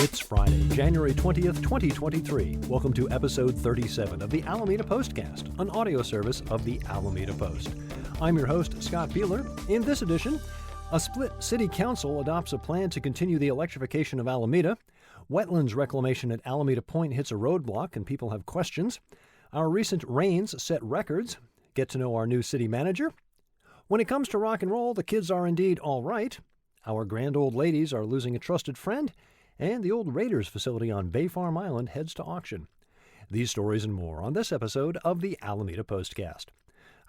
It's Friday, January 20th, 2023. Welcome to episode 37 of the Alameda Postcast, an audio service of the Alameda Post. I'm your host, Scott Beeler. In this edition, a split city council adopts a plan to continue the electrification of Alameda. Wetlands reclamation at Alameda Point hits a roadblock and people have questions. Our recent rains set records. Get to know our new city manager. When it comes to rock and roll, the kids are indeed all right. Our grand old ladies are losing a trusted friend. And the old Raiders facility on Bay Farm Island heads to auction. These stories and more on this episode of the Alameda Postcast.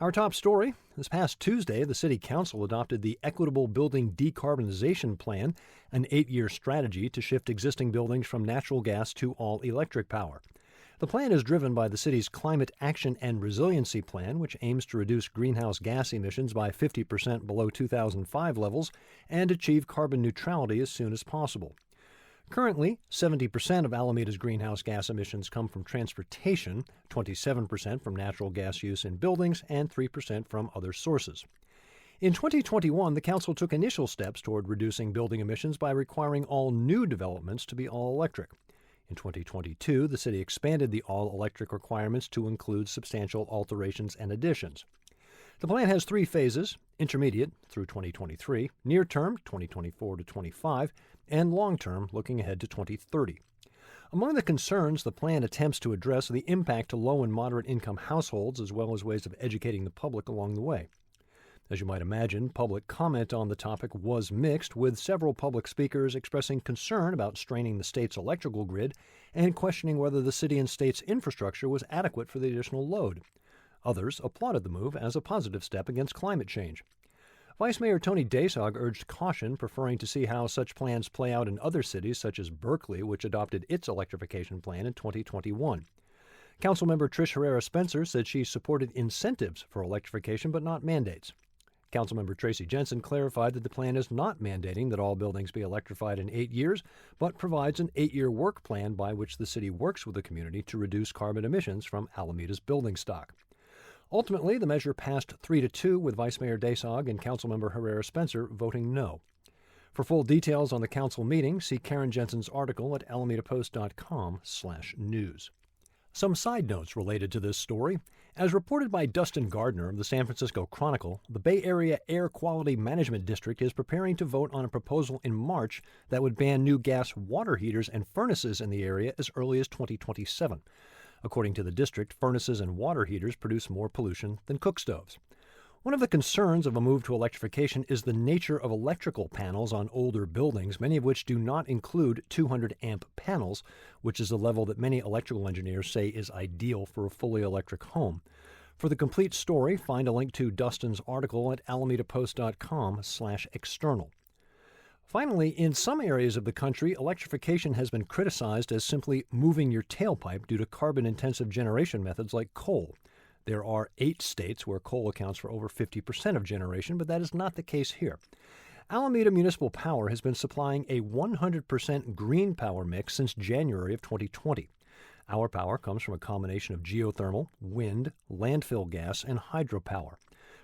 Our top story, this past Tuesday, the City Council adopted the Equitable Building Decarbonization Plan, an 8-year strategy to shift existing buildings from natural gas to all-electric power. The plan is driven by the city's Climate Action and Resiliency Plan, which aims to reduce greenhouse gas emissions by 50% below 2005 levels and achieve carbon neutrality as soon as possible. Currently, 70% of Alameda's greenhouse gas emissions come from transportation, 27% from natural gas use in buildings, and 3% from other sources. In 2021, the council took initial steps toward reducing building emissions by requiring all new developments to be all-electric. In 2022, the city expanded the all-electric requirements to include substantial alterations and additions. The plan has 3 phases: intermediate through 2023, near-term 2024 to 25, and long-term looking ahead to 2030. Among the concerns, the plan attempts to address the impact to low and moderate income households as well as ways of educating the public along the way. As you might imagine, public comment on the topic was mixed, with several public speakers expressing concern about straining the state's electrical grid and questioning whether the city and state's infrastructure was adequate for the additional load. Others applauded the move as a positive step against climate change. Vice Mayor Tony Daysog urged caution, preferring to see how such plans play out in other cities such as Berkeley, which adopted its electrification plan in 2021. Councilmember Trish Herrera Spencer said she supported incentives for electrification but not mandates. Councilmember Tracy Jensen clarified that the plan is not mandating that all buildings be electrified in 8 years, but provides an 8-year work plan by which the city works with the community to reduce carbon emissions from Alameda's building stock. Ultimately, the measure passed 3-2 with Vice Mayor Daysog and Councilmember Herrera Spencer voting no. For full details on the council meeting, see Karen Jensen's article at alamedapost.com/news. Some side notes related to this story. As reported by Dustin Gardner of the San Francisco Chronicle, the Bay Area Air Quality Management District is preparing to vote on a proposal in March that would ban new gas water heaters and furnaces in the area as early as 2027. According to the district, furnaces and water heaters produce more pollution than cook stoves. One of the concerns of a move to electrification is the nature of electrical panels on older buildings, many of which do not include 200-amp panels, which is a level that many electrical engineers say is ideal for a fully electric home. For the complete story, find a link to Dustin's article at alamedapost.com/external. Finally, in some areas of the country, electrification has been criticized as simply moving your tailpipe due to carbon-intensive generation methods like coal. There are 8 states where coal accounts for over 50% of generation, but that is not the case here. Alameda Municipal Power has been supplying a 100% green power mix since January of 2020. Our power comes from a combination of geothermal, wind, landfill gas, and hydropower.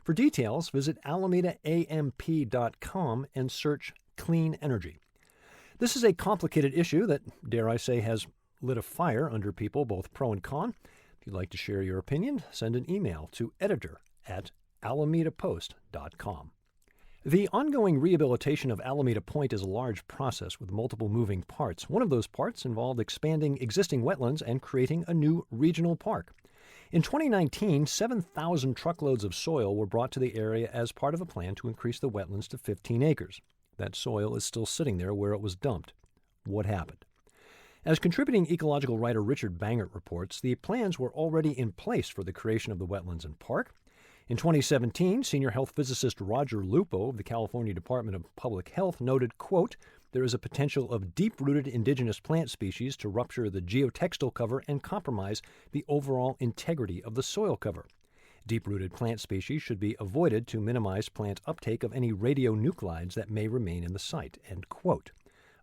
For details, visit alamedaamp.com and search clean energy. This is a complicated issue that, dare I say, has lit a fire under people, both pro and con. If you'd like to share your opinion, send an email to editor@alamedapost.com. The ongoing rehabilitation of Alameda Point is a large process with multiple moving parts. One of those parts involved expanding existing wetlands and creating a new regional park. In 2019, 7,000 truckloads of soil were brought to the area as part of a plan to increase the wetlands to 15 acres. That soil is still sitting there where it was dumped. What happened? As contributing ecological writer Richard Bangert reports, the plans were already in place for the creation of the wetlands and park. In 2017, senior health physicist Roger Lupo of the California Department of Public Health noted, quote, "There is a potential of deep-rooted indigenous plant species to rupture the geotextile cover and compromise the overall integrity of the soil cover. Deep-rooted plant species should be avoided to minimize plant uptake of any radionuclides that may remain in the site," end quote.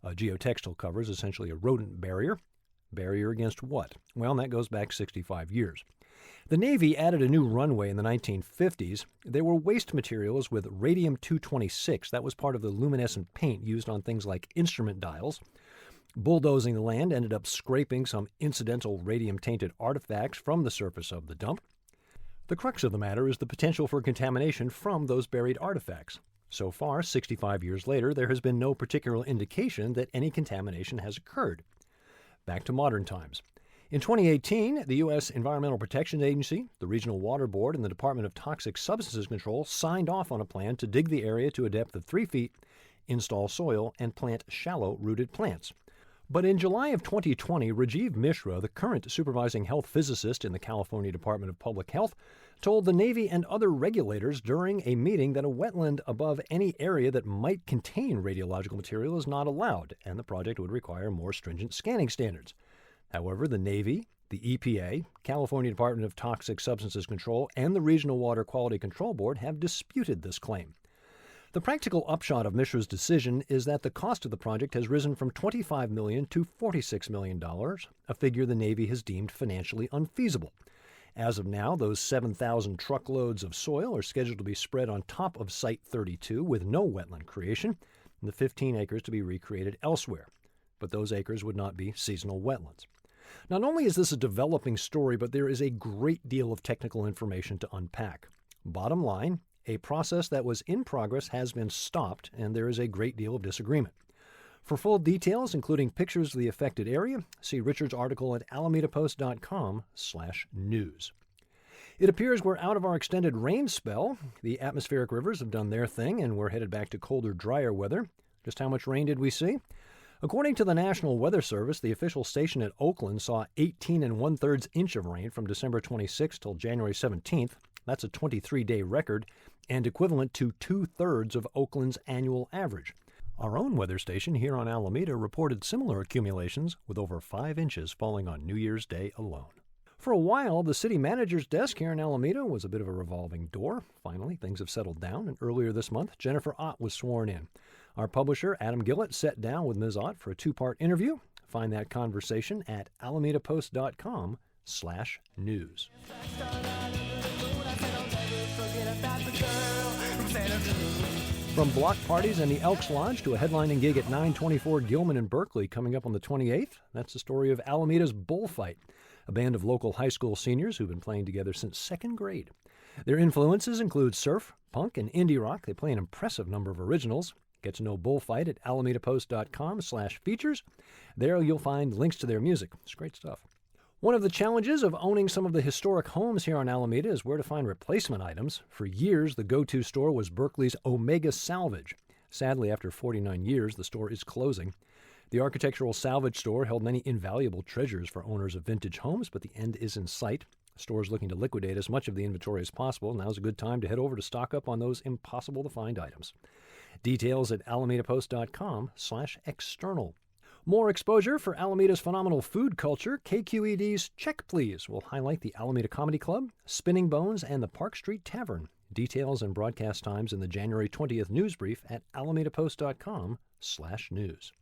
A geotextile cover is essentially a rodent barrier. Barrier against what? Well, that goes back 65 years. The Navy added a new runway in the 1950s. There were waste materials with radium-226. That was part of the luminescent paint used on things like instrument dials. Bulldozing the land ended up scraping some incidental radium-tainted artifacts from the surface of the dump. The crux of the matter is the potential for contamination from those buried artifacts. So far, 65 years later, there has been no particular indication that any contamination has occurred. Back to modern times. In 2018, the U.S. Environmental Protection Agency, the Regional Water Board, and the Department of Toxic Substances Control signed off on a plan to dig the area to a depth of 3 feet, install soil, and plant shallow-rooted plants. But in July of 2020, Rajiv Mishra, the current supervising health physicist in the California Department of Public Health, told the Navy and other regulators during a meeting that a wetland above any area that might contain radiological material is not allowed, and the project would require more stringent scanning standards. However, the Navy, the EPA, California Department of Toxic Substances Control, and the Regional Water Quality Control Board have disputed this claim. The practical upshot of Mishra's decision is that the cost of the project has risen from $25 million to $46 million, a figure the Navy has deemed financially unfeasible. As of now, those 7,000 truckloads of soil are scheduled to be spread on top of Site 32 with no wetland creation, and the 15 acres to be recreated elsewhere. But those acres would not be seasonal wetlands. Not only is this a developing story, but there is a great deal of technical information to unpack. Bottom line, a process that was in progress has been stopped, and there is a great deal of disagreement. For full details, including pictures of the affected area, see Richard's article at alamedapost.com/news. It appears we're out of our extended rain spell. The atmospheric rivers have done their thing, and we're headed back to colder, drier weather. Just how much rain did we see? According to the National Weather Service, the official station at Oakland saw 18 1/3 inch of rain from December 26th till January 17th. That's a 23-day record and equivalent to 2/3 of Oakland's annual average. Our own weather station here on Alameda reported similar accumulations with over 5 inches falling on New Year's Day alone. For a while, the city manager's desk here in Alameda was a bit of a revolving door. Finally, things have settled down, and earlier this month, Jennifer Ott was sworn in. Our publisher, Adam Gillett, sat down with Ms. Ott for a 2-part interview. Find that conversation at alamedapost.com/news. From block parties and the Elks Lodge to a headlining gig at 924 Gilman in Berkeley coming up on the 28th, that's the story of Alameda's Bullfight, a band of local high school seniors who've been playing together since 2nd grade. Their influences include surf, punk, and indie rock. They play an impressive number of originals. Get to know Bullfight at alamedapost.com/features. There you'll find links to their music. It's great stuff. One of the challenges of owning some of the historic homes here on Alameda is where to find replacement items. For years, the go-to store was Berkeley's Omega Salvage. Sadly, after 49 years, the store is closing. The architectural salvage store held many invaluable treasures for owners of vintage homes, but the end is in sight. The store is looking to liquidate as much of the inventory as possible. Now's a good time to head over to stock up on those impossible-to-find items. Details at alamedapost.com/external. More exposure for Alameda's phenomenal food culture. KQED's Check Please will highlight the Alameda Comedy Club, Spinning Bones, and the Park Street Tavern. Details and broadcast times in the January 20th news brief at alamedapost.com/news.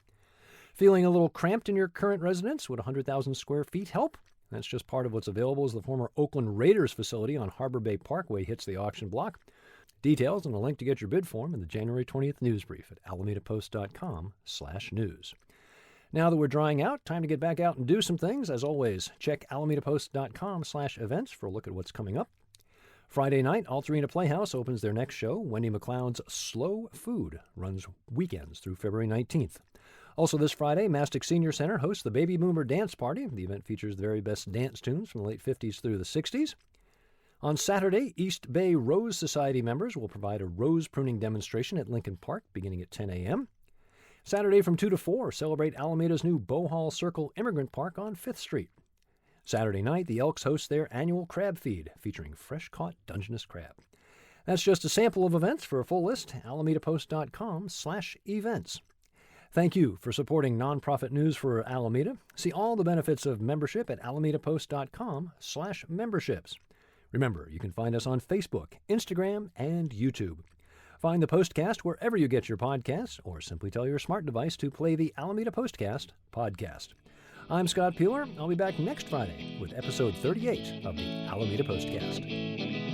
Feeling a little cramped in your current residence? Would 100,000 square feet help? That's just part of what's available as the former Oakland Raiders facility on Harbor Bay Parkway hits the auction block. Details and a link to get your bid form in the January 20th news brief at alamedapost.com/news. Now that we're drying out, time to get back out and do some things. As always, check alamedapost.com/events for a look at what's coming up. Friday night, Altarena Playhouse opens their next show. Wendy McLeod's Slow Food runs weekends through February 19th. Also this Friday, Mastic Senior Center hosts the Baby Boomer Dance Party. The event features the very best dance tunes from the late 50s through the 60s. On Saturday, East Bay Rose Society members will provide a rose pruning demonstration at Lincoln Park beginning at 10 a.m. Saturday from 2 to 4, celebrate Alameda's new Bohall Circle Immigrant Park on 5th Street. Saturday night, the Elks host their annual crab feed featuring fresh-caught Dungeness crab. That's just a sample of events. For a full list, alamedapost.com/events. Thank you for supporting nonprofit news for Alameda. See all the benefits of membership at alamedapost.com/memberships. Remember, you can find us on Facebook, Instagram, and YouTube. Find the Postcast wherever you get your podcasts, or simply tell your smart device to play the Alameda Postcast podcast. I'm Scott Peeler. I'll be back next Friday with episode 38 of the Alameda Postcast.